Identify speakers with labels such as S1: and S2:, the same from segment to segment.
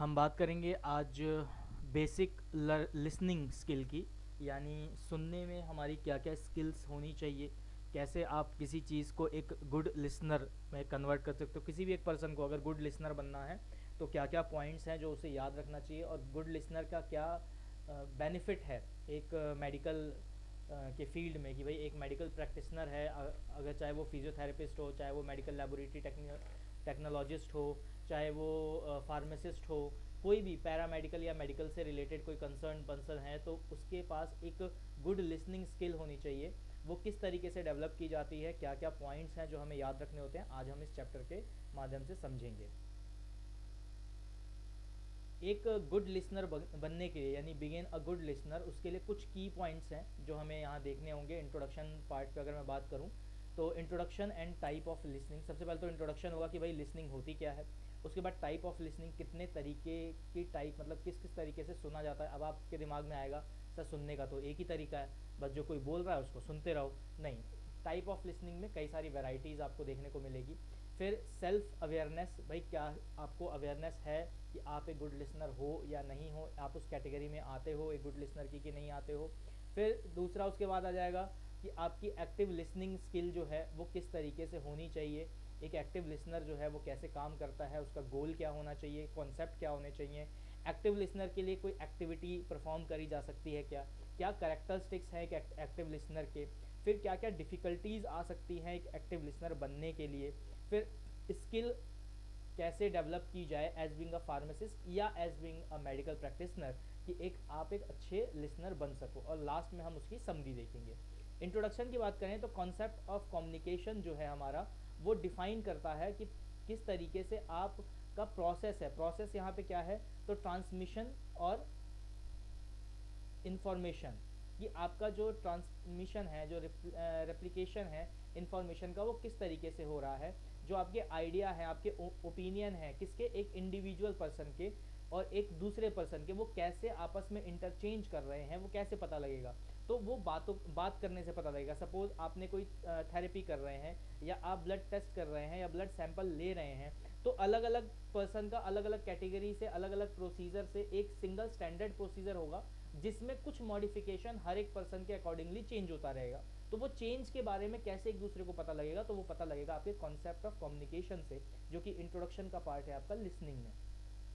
S1: हम बात करेंगे आज बेसिक लिसनिंग स्किल की, यानी सुनने में हमारी क्या क्या स्किल्स होनी चाहिए, कैसे आप किसी चीज़ को एक गुड लिसनर में कन्वर्ट कर सकते हो। किसी भी एक पर्सन को अगर गुड लिसनर बनना है तो क्या क्या पॉइंट्स हैं जो उसे याद रखना चाहिए, और गुड लिसनर का क्या बेनिफिट है एक मेडिकल के फील्ड में, कि भाई एक मेडिकल प्रैक्टिशनर है, अगर चाहे वो फिजियोथेरेपिस्ट हो, चाहे वो मेडिकल लेबोरेटरी टेक्नोलॉजिस्ट हो, चाहे वो फार्मासिस्ट हो, कोई भी पैरामेडिकल या मेडिकल से रिलेटेड कोई कंसर्न पर्सन है, तो उसके पास एक गुड लिसनिंग स्किल होनी चाहिए। वो किस तरीके से डेवलप की जाती है, क्या क्या पॉइंट्स हैं जो हमें याद रखने होते हैं, आज हम इस चैप्टर के माध्यम से समझेंगे। एक गुड लिसनर बनने के लिए, यानी बिगिन अ गुड लिसनर, उसके लिए कुछ की पॉइंट्स हैं जो हमें यहाँ देखने होंगे। इंट्रोडक्शन पार्ट पे अगर मैं बात करूँ तो introduction and type of listening. सबसे पहले तो इंट्रोडक्शन होगा कि भाई लिसनिंग होती क्या है। उसके बाद टाइप ऑफ लिसनिंग, कितने तरीके की टाइप, मतलब किस किस तरीके से सुना जाता है। अब आपके दिमाग में आएगा सर सुनने का तो एक ही तरीका है, बस जो कोई बोल रहा है उसको सुनते रहो। नहीं, टाइप ऑफ लिसनिंग में कई सारी वेराइटीज़ आपको देखने को मिलेगी। फिर सेल्फ अवेयरनेस, भाई क्या आपको अवेयरनेस है कि आप एक गुड लिसनर हो या नहीं हो, आप उस कैटेगरी में आते हो एक गुड लिसनर की कि नहीं आते हो। फिर दूसरा उसके बाद आ जाएगा कि आपकी एक्टिव लिसनिंग स्किल जो है वो किस तरीके से होनी चाहिए। एक एक्टिव लिसनर जो है वो कैसे काम करता है, उसका गोल क्या होना चाहिए, कॉन्सेप्ट क्या होने चाहिए। एक्टिव लिसनर के लिए कोई एक्टिविटी परफॉर्म करी जा सकती है क्या, क्या करेक्टरिस्टिक्स हैं एक एक्टिव लिसनर के। फिर क्या क्या डिफ़िकल्टीज़ आ सकती हैं एक एक्टिव लिसनर बनने के लिए। फिर स्किल कैसे डेवलप की जाए एज बिंग अ फार्मासिस्ट या as being a medical practitioner, कि एक आप एक अच्छे लिसनर बन सको। और लास्ट में हम उसकी समरी देखेंगे। इंट्रोडक्शन की बात करें तो कॉन्सेप्ट ऑफ कम्युनिकेशन जो है हमारा, वो डिफाइन करता है कि किस तरीके से आप का प्रोसेस है। प्रोसेस यहाँ पे क्या है, तो ट्रांसमिशन और इन्फॉर्मेशन, कि आपका जो ट्रांसमिशन है, जो रेप्लिकेशन है इन्फॉर्मेशन का, वो किस तरीके से हो रहा है। जो आपके आइडिया है, आपके ओपिनियन है, किसके, एक इंडिविजुअल पर्सन के और एक दूसरे पर्सन के, वो कैसे आपस में इंटरचेंज कर रहे हैं, वो कैसे पता लगेगा। तो वो बात करने से पता लगेगा। सपोज आपने कोई थेरेपी कर रहे हैं, या आप ब्लड टेस्ट कर रहे हैं, या ब्लड सैंपल ले रहे हैं, तो अलग अलग पर्सन का अलग अलग कैटेगरी से, अलग अलग प्रोसीजर से एक सिंगल स्टैंडर्ड प्रोसीजर होगा, जिसमें कुछ मॉडिफिकेशन हर एक पर्सन के अकॉर्डिंगली चेंज होता रहेगा। तो वो चेंज के बारे में कैसे एक दूसरे को पता लगेगा, तो वो पता लगेगा आपके कॉन्सेप्ट ऑफ कम्युनिकेशन से, जो कि इंट्रोडक्शन का पार्ट है आपका लिसनिंग में।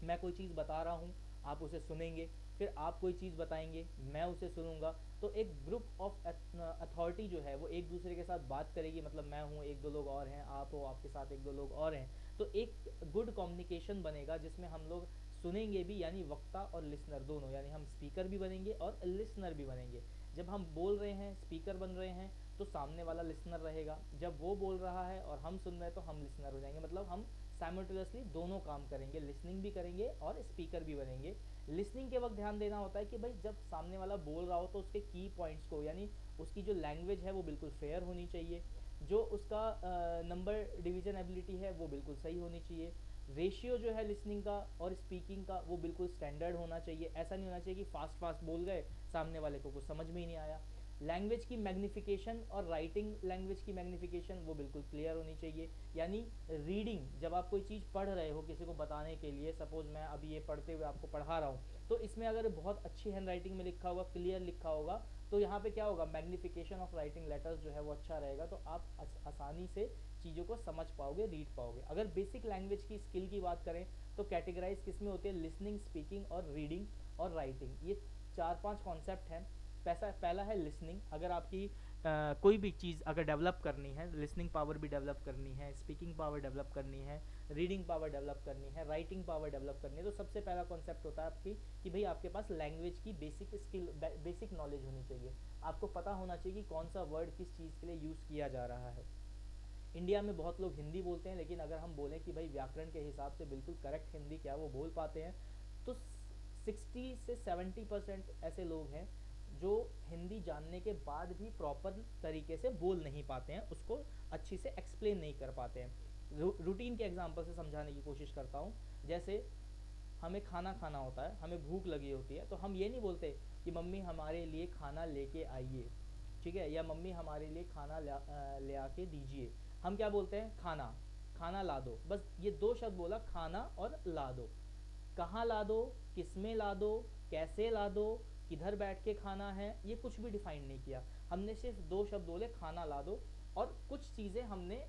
S1: मैं कोई चीज़ बता रहा हूँ, आप उसे सुनेंगे, फिर आप कोई चीज़ बताएंगे, मैं उसे सुनूंगा, तो एक ग्रुप ऑफ अथॉरिटी जो है वो एक दूसरे के साथ बात करेगी। मतलब मैं हूँ, एक दो लोग और हैं, आप हो, आपके साथ एक दो लोग और हैं, तो एक गुड कम्युनिकेशन बनेगा जिसमें हम लोग सुनेंगे भी, यानी वक्ता और लिसनर दोनों, यानी हम स्पीकर भी बनेंगे और लिसनर भी बनेंगे। जब हम बोल रहे हैं, स्पीकर बन रहे हैं, तो सामने वाला लिसनर रहेगा। जब वो बोल रहा है और हम सुन रहे हैं तो हम लिसनर हो जाएंगे। मतलब हम साइमल्टेनियसली दोनों काम करेंगे, लिसनिंग भी करेंगे और स्पीकर भी बनेंगे। लिसनिंग के वक्त ध्यान देना होता है कि भाई जब सामने वाला बोल रहा हो तो उसके की पॉइंट्स को, यानी उसकी जो लैंग्वेज है वो बिल्कुल फेयर होनी चाहिए, जो उसका नंबर डिवीजन एबिलिटी है वो बिल्कुल सही होनी चाहिए। रेशियो जो है लिसनिंग का और स्पीकिंग का वो बिल्कुल स्टैंडर्ड होना चाहिए। ऐसा नहीं होना चाहिए कि फास्ट फास्ट बोल गए, सामने वाले को कुछ समझ में ही नहीं आया। लैंग्वेज की मैग्निफिकेशन और राइटिंग लैंग्वेज की मैग्निफिकेशन वो बिल्कुल क्लियर होनी चाहिए। यानी रीडिंग, जब आप कोई चीज़ पढ़ रहे हो किसी को बताने के लिए, सपोज मैं अभी ये पढ़ते हुए आपको पढ़ा रहा हूँ, तो इसमें अगर बहुत अच्छी हैंड राइटिंग में लिखा होगा, क्लियर लिखा होगा, तो यहाँ पे क्या होगा, मैग्निफिकेशन ऑफ राइटिंग लेटर्स जो है वो अच्छा रहेगा, तो आप आसानी से चीज़ों को समझ पाओगे, रीड पाओगे। अगर बेसिक लैंग्वेज की स्किल की बात करें तो कैटेगराइज किस में होती है, लिसनिंग, स्पीकिंग और रीडिंग और राइटिंग, ये चार पांच कॉन्सेप्ट हैं। पहला है लिसनिंग। अगर आपकी कोई भी चीज़ अगर डेवलप करनी है, लिसनिंग पावर भी डेवलप करनी है, स्पीकिंग पावर डेवलप करनी है, रीडिंग पावर डेवलप करनी है, राइटिंग पावर डेवलप करनी है, तो सबसे पहला कॉन्सेप्ट होता है आपकी कि भाई आपके पास लैंग्वेज की बेसिक स्किल, बेसिक नॉलेज होनी चाहिए। आपको पता होना चाहिए कि कौन सा वर्ड किस चीज़ के लिए यूज़ किया जा रहा है। इंडिया में बहुत लोग हिंदी बोलते हैं, लेकिन अगर हम बोलें कि भाई व्याकरण के हिसाब से बिल्कुल करेक्ट हिंदी क्या वो बोल पाते हैं, तो 60 से 70% ऐसे लोग हैं जो हिंदी जानने के बाद भी प्रॉपर तरीके से बोल नहीं पाते हैं, उसको अच्छी से एक्सप्लेन नहीं कर पाते हैं। रूटीन के एग्जांपल से समझाने की कोशिश करता हूँ। जैसे हमें खाना खाना होता है, हमें भूख लगी होती है, तो हम ये नहीं बोलते कि मम्मी हमारे लिए खाना लेके आइए, ठीक है, या मम्मी हमारे लिए खाना ले आके दीजिए। हम क्या बोलते हैं, खाना, खाना ला दो। बस ये दो शब्द बोला, खाना और ला दो। कहाँ ला दो, किस में ला दो, कैसे ला दो, किधर बैठ के खाना है, ये कुछ भी डिफाइन नहीं किया। हमने सिर्फ दो शब्द बोले, खाना ला दो, और कुछ चीज़ें हमने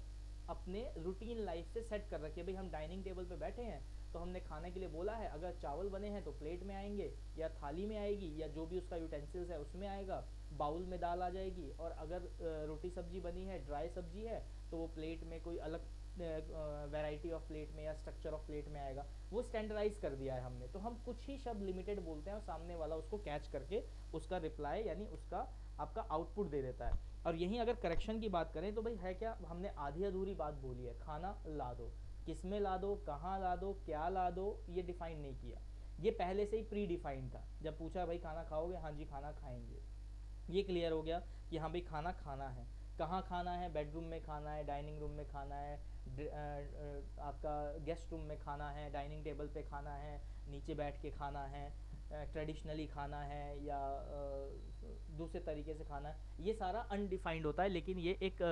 S1: अपने रूटीन लाइफ से सेट कर रखी है। भाई हम डाइनिंग टेबल पे बैठे हैं तो हमने खाने के लिए बोला है, अगर चावल बने हैं तो प्लेट में आएंगे या थाली में आएगी, या जो भी उसका यूटेंसिल्स है उसमें आएगा, बाउल में दाल आ जाएगी। और अगर रोटी सब्जी बनी है, ड्राई सब्जी है, तो वो प्लेट में कोई अलग वैरायटी ऑफ प्लेट में या स्ट्रक्चर ऑफ प्लेट में आएगा। वो स्टैंडर्डाइज कर दिया है हमने। तो हम कुछ ही शब्द लिमिटेड बोलते हैं और सामने वाला उसको कैच करके उसका रिप्लाई यानी उसका आपका आउटपुट दे देता है। और यहीं अगर करेक्शन की बात करें तो भाई है क्या, हमने आधी अधूरी बात बोली है। खाना ला दो, किस में ला दो, कहाँ ला दो, क्या ला दो, ये डिफाइन नहीं किया। ये पहले से ही प्री डिफाइंड था। जब पूछा भाई खाना खाओगे, हाँ जी खाना खाएंगे, ये क्लियर हो गया कि हाँ भाई खाना खाना है। कहाँ खाना है, बेडरूम में खाना है, डाइनिंग रूम में खाना है, आपका गेस्ट रूम में खाना है, डाइनिंग टेबल पे खाना है, नीचे बैठ के खाना है, ट्रेडिशनली खाना है या दूसरे तरीके से खाना है। ये सारा अनडिफाइंड होता है, लेकिन ये एक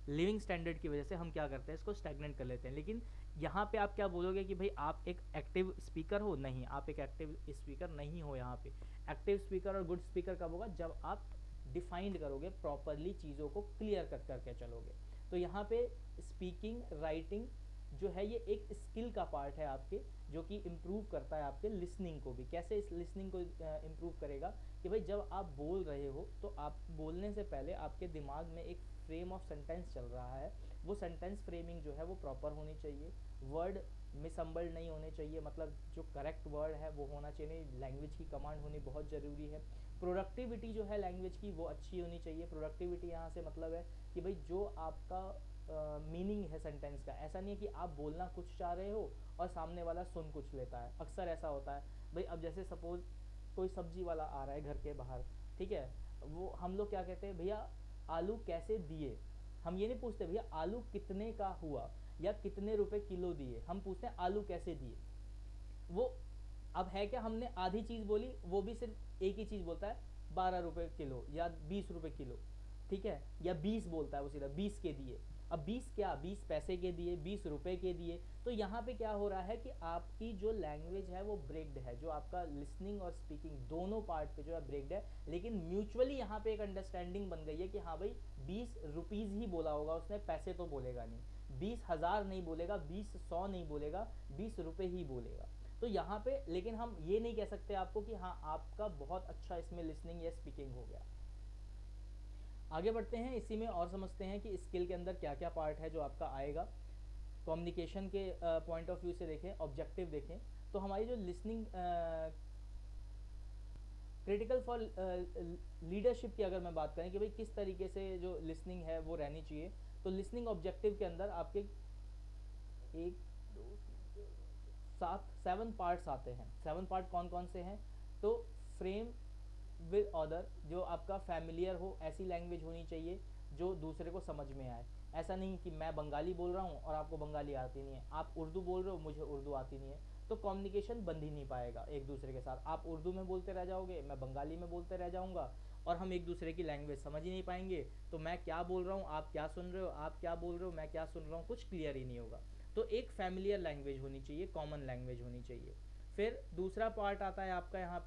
S1: लिविंग स्टैंडर्ड की वजह से हम क्या करते हैं, इसको स्टैग्नेंट कर लेते हैं। लेकिन यहाँ पे आप क्या बोलोगे कि भाई आप एक एक्टिव स्पीकर हो? नहीं, आप एक एक्टिव स्पीकर नहीं हो। यहाँ पे एक्टिव स्पीकर और गुड स्पीकर कब होगा, जब आप डिफाइंड करोगे प्रॉपरली, चीज़ों को क्लियर कर करके चलोगे। तो यहाँ पे स्पीकिंग, राइटिंग जो है ये एक स्किल का पार्ट है आपके, जो कि इम्प्रूव करता है आपके लिसनिंग को भी। कैसे इस लिसनिंग को इम्प्रूव करेगा कि भाई जब आप बोल रहे हो तो आप बोलने से पहले आपके दिमाग में एक फ्रेम ऑफ सेंटेंस चल रहा है। वो सेंटेंस फ्रेमिंग जो है वो प्रॉपर होनी चाहिए, वर्ड मिसअम्बल्ड नहीं होने चाहिए, मतलब जो करेक्ट वर्ड है वो होना चाहिए। लैंग्वेज की कमांड होनी बहुत ज़रूरी है। प्रोडक्टिविटी जो है लैंग्वेज की वो अच्छी होनी चाहिए। प्रोडक्टिविटी यहाँ से मतलब है कि भाई जो आपका मीनिंग है सेंटेंस का, ऐसा नहीं है कि आप बोलना कुछ चाह रहे हो और सामने वाला सुन कुछ लेता है। अक्सर ऐसा होता है भाई। अब जैसे सपोज कोई सब्जी वाला आ रहा है घर के बाहर, ठीक है, वो हम लोग क्या कहते हैं, भैया आलू कैसे दिए। हम ये नहीं पूछते भैया आलू कितने का हुआ या कितने रुपए किलो दिए, हम पूछते हैं आलू कैसे दिए। वो अब है क्या, हमने आधी चीज़ बोली, वो भी सिर्फ एक ही चीज़ बोलता है, 12 रुपए किलो या 20 रुपए किलो, ठीक है, या 20 बोलता है वो सीधा, 20 के दिए। अब 20 क्या, 20 पैसे के दिए, 20 रुपए के दिए। तो यहाँ पे क्या हो रहा है कि आपकी जो लैंग्वेज है वो ब्रेक्ड है, जो आपका लिसनिंग और स्पीकिंग दोनों पार्ट पे जो है ब्रेक्ड है। लेकिन म्यूचुअली यहाँ पे एक अंडरस्टैंडिंग बन गई है कि हाँ भाई 20 रुपीज़ ही बोला होगा उसने, पैसे तो बोलेगा नहीं, 20,000 नहीं बोलेगा, 20,100 नहीं बोलेगा, 20 रुपए ही बोलेगा। तो यहाँ पे लेकिन हम ये नहीं कह सकते आपको कि हाँ आपका बहुत अच्छा इसमें लिसनिंग या स्पीकिंग हो गया। आगे बढ़ते हैं, इसी में और समझते हैं कि स्किल के अंदर क्या क्या पार्ट है जो आपका आएगा। कम्युनिकेशन के पॉइंट ऑफ व्यू से देखें, ऑब्जेक्टिव देखें, तो हमारी जो लिसनिंग क्रिटिकल फॉर लीडरशिप की अगर मैं बात करें कि भाई किस तरीके से जो लिसनिंग है वो रहनी चाहिए, तो लिसनिंग ऑब्जेक्टिव के अंदर आपके 7 पार्ट्स आते हैं। 7 पार्ट कौन कौन से हैं, तो फ्रेम विद अदर, जो आपका फैमिलियर हो, ऐसी लैंग्वेज होनी चाहिए जो दूसरे को समझ में आए। ऐसा नहीं कि मैं बंगाली बोल रहा हूँ और आपको बंगाली आती नहीं है, आप उर्दू बोल रहे हो, मुझे उर्दू आती नहीं है, तो कम्युनिकेशन बन ही नहीं पाएगा एक दूसरे के साथ। आप उर्दू में बोलते रह जाओगे, मैं बंगाली में बोलते रह जाऊँगा, और हम एक दूसरे की लैंग्वेज समझ ही नहीं पाएंगे। तो मैं क्या बोल रहा हूँ, आप क्या सुन रहे हो, आप क्या बोल रहे हो, मैं क्या सुन रहा हूँ, कुछ क्लियर ही नहीं होगा। तो एक फैमिलियर लैंग्वेज होनी चाहिए, कॉमन लैंग्वेज होनी चाहिए। फिर दूसरा पार्ट आता है आपका यहाँ,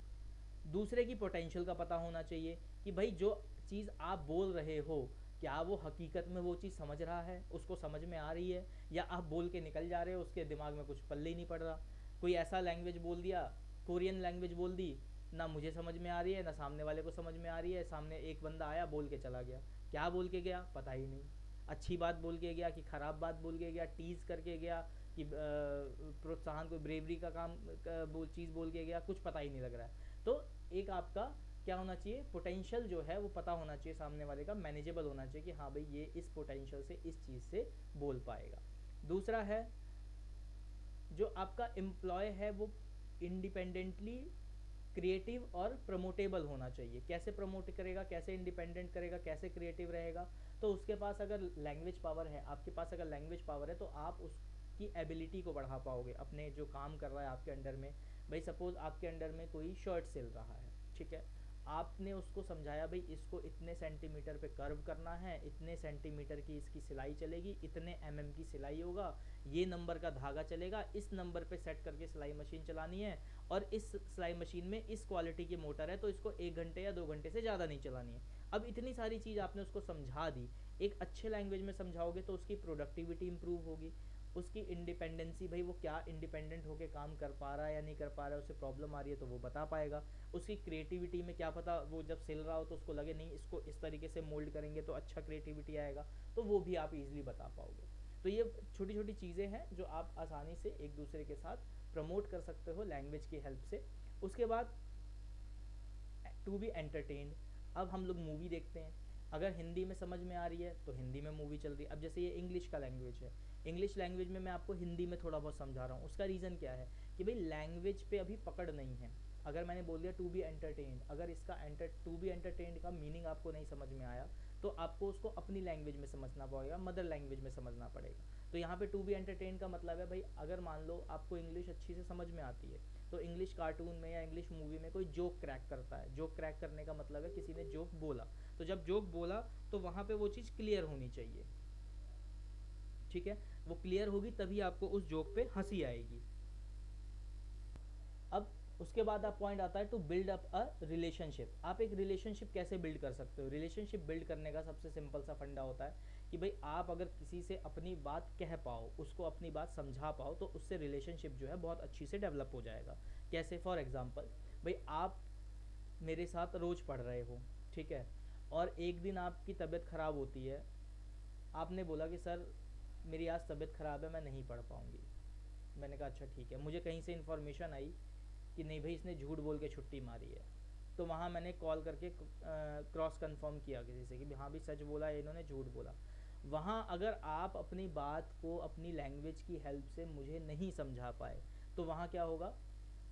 S1: दूसरे की पोटेंशियल का पता होना चाहिए कि भाई जो चीज़ आप बोल रहे हो, क्या वो हकीकत में वो चीज़ समझ रहा है, उसको समझ में आ रही है, या आप बोल के निकल जा रहे हो, उसके दिमाग में कुछ पल्ले ही नहीं पड़ रहा। कोई ऐसा लैंग्वेज बोल दिया, कोरियन लैंग्वेज बोल दी, ना मुझे समझ में आ रही है ना सामने वाले को समझ में आ रही है। सामने एक बंदा आया, बोल के चला गया, क्या बोल के गया पता ही नहीं, अच्छी बात बोल के गया कि ख़राब बात बोल के गया, टीज़ करके गया कि प्रोत्साहन, कोई ब्रेवरी का काम चीज़ बोल के गया, कुछ पता ही नहीं लग रहा है। तो एक आपका क्या होना चाहिए, पोटेंशियल जो है वो पता होना चाहिए सामने वाले का, मैनेजेबल होना चाहिए कि हाँ भाई ये इस पोटेंशियल से इस चीज़ से बोल पाएगा। दूसरा है जो आपका एम्प्लॉय है वो इंडिपेंडेंटली क्रिएटिव और प्रमोटेबल होना चाहिए। कैसे प्रमोट करेगा, कैसे इंडिपेंडेंट करेगा, कैसे क्रिएटिव रहेगा, तो उसके पास अगर लैंग्वेज पावर है, आपके पास अगर लैंग्वेज पावर है, तो आप उसकी एबिलिटी को बढ़ा पाओगे अपने जो काम कर रहा है आपके अंडर में। भाई सपोज आपके अंडर में कोई शर्ट सिल रहा है, ठीक है, आपने उसको समझाया भाई इसको इतने सेंटीमीटर पे कर्व करना है, इतने सेंटीमीटर की इसकी सिलाई चलेगी, इतने mm की सिलाई होगा, ये नंबर का धागा चलेगा, इस नंबर पे सेट करके सिलाई मशीन चलानी है, और इस सिलाई मशीन में इस क्वालिटी की मोटर है तो इसको 1 घंटे या 2 घंटे से ज़्यादा नहीं चलानी है। अब इतनी सारी चीज़ आपने उसको समझा दी, एक अच्छे लैंग्वेज में समझाओगे तो उसकी प्रोडक्टिविटी इंप्रूव होगी, उसकी इंडिपेंडेंसी, भाई वो क्या इंडिपेंडेंट होकर काम कर पा रहा है या नहीं कर पा रहा है, उसे प्रॉब्लम आ रही है तो वो बता पाएगा। उसकी क्रिएटिविटी में क्या पता वो जब सिल रहा हो तो उसको लगे नहीं इसको इस तरीके से मोल्ड करेंगे तो अच्छा क्रिएटिविटी आएगा, तो वो भी आप इजीली बता पाओगे। तो ये छोटी छोटी चीज़ें हैं जो आप आसानी से एक दूसरे के साथ प्रमोट कर सकते हो लैंग्वेज की हेल्प से। उसके बाद टू बी एंटरटेन्ड, अब हम लोग मूवी देखते हैं, अगर हिंदी में समझ में आ रही है तो हिंदी में मूवी चल रही है। अब जैसे ये इंग्लिश का लैंग्वेज है, इंग्लिश लैंग्वेज में मैं आपको हिंदी में थोड़ा बहुत समझा रहा हूँ, उसका रीज़न क्या है कि भाई लैंग्वेज पे अभी पकड़ नहीं है। अगर मैंने बोल दिया टू बी एंटरटेन्ड, अगर इसका टू बी एंटरटेन्ड का मीनिंग आपको नहीं समझ में आया तो आपको उसको अपनी लैंग्वेज में समझना पड़ेगा, मदर लैंग्वेज में समझना पड़ेगा। तो यहाँ पे टू बी एंटरटेन्ड का मतलब है भाई अगर मान लो आपको इंग्लिश अच्छी से समझ में आती है तो इंग्लिश कार्टून में या इंग्लिश मूवी में कोई जोक क्रैक करता है, जोक क्रैक करने का मतलब है किसी ने जोक बोला, तो जब जोक बोला तो वहाँ पे वो चीज़ क्लियर होनी चाहिए, ठीक है, वो क्लियर होगी तभी आपको उस जोक पे हंसी आएगी। अब उसके बाद आप पॉइंट आता है to build up a relationship. आप एक रिलेशनशिप कैसे बिल्ड कर सकते हो? रिलेशनशिप बिल्ड करने का सबसे सिंपल सा फंडा होता है कि भाई आप अगर किसी से अपनी बात कह पाओ, उसको अपनी बात समझा पाओ, तो उससे रिलेशनशिप जो है बहुत अच्छी से डेवलप हो जाएगा। कैसे? फॉर एग्जाम्पल, भाई आप मेरे साथ रोज़ पढ़ रहे हो, ठीक है, और एक दिन आपकी तबीयत ख़राब होती है, आपने बोला कि सर मेरी आज तबीयत ख़राब है, मैं नहीं पढ़ पाऊँगी। मैंने कहा अच्छा ठीक है। मुझे कहीं से इन्फॉर्मेशन आई कि नहीं भाई इसने झूठ बोल के छुट्टी मारी है, तो वहाँ मैंने कॉल करके क्रॉस कंफर्म किया किसी से कि हाँ भी सच बोला है इन्होंने, झूठ बोला। वहाँ अगर आप अपनी बात को अपनी लैंग्वेज की हेल्प से मुझे नहीं समझा पाए तो वहाँ क्या होगा,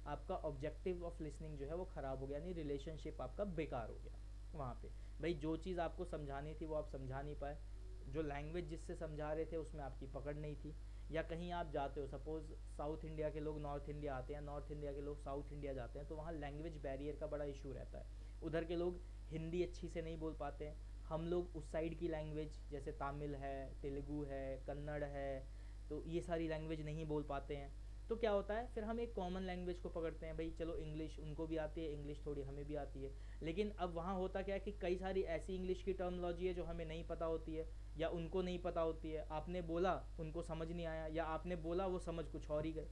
S1: आपका ऑब्जेक्टिव ऑफ लिसनिंग जो है वो ख़राब हो गया, यानी रिलेशनशिप आपका बेकार हो गया। वहाँ पे भाई जो चीज़ आपको समझानी थी वो आप समझा नहीं पाए, जो लैंग्वेज जिससे समझा रहे थे उसमें आपकी पकड़ नहीं थी। या कहीं आप जाते हो, सपोज़ साउथ इंडिया के लोग नॉर्थ इंडिया आते हैं, नॉर्थ इंडिया के लोग साउथ इंडिया जाते हैं, तो वहाँ लैंग्वेज बैरियर का बड़ा इशू रहता है। उधर के लोग हिंदी अच्छी से नहीं बोल पाते हैं, हम लोग उस साइड की लैंग्वेज जैसे तमिल है, तेलुगु है, कन्नड़ है, तो ये सारी लैंग्वेज नहीं बोल पाते हैं। तो क्या होता है फिर हम एक कॉमन लैंग्वेज को पकड़ते हैं, भाई चलो इंग्लिश उनको भी आती है, इंग्लिश थोड़ी हमें भी आती है, लेकिन अब वहाँ होता क्या है कि कई सारी ऐसी इंग्लिश की टर्मोलॉजी है जो हमें नहीं पता होती है या उनको नहीं पता होती है। आपने बोला उनको समझ नहीं आया, या आपने बोला वो समझ कुछ और ही गए,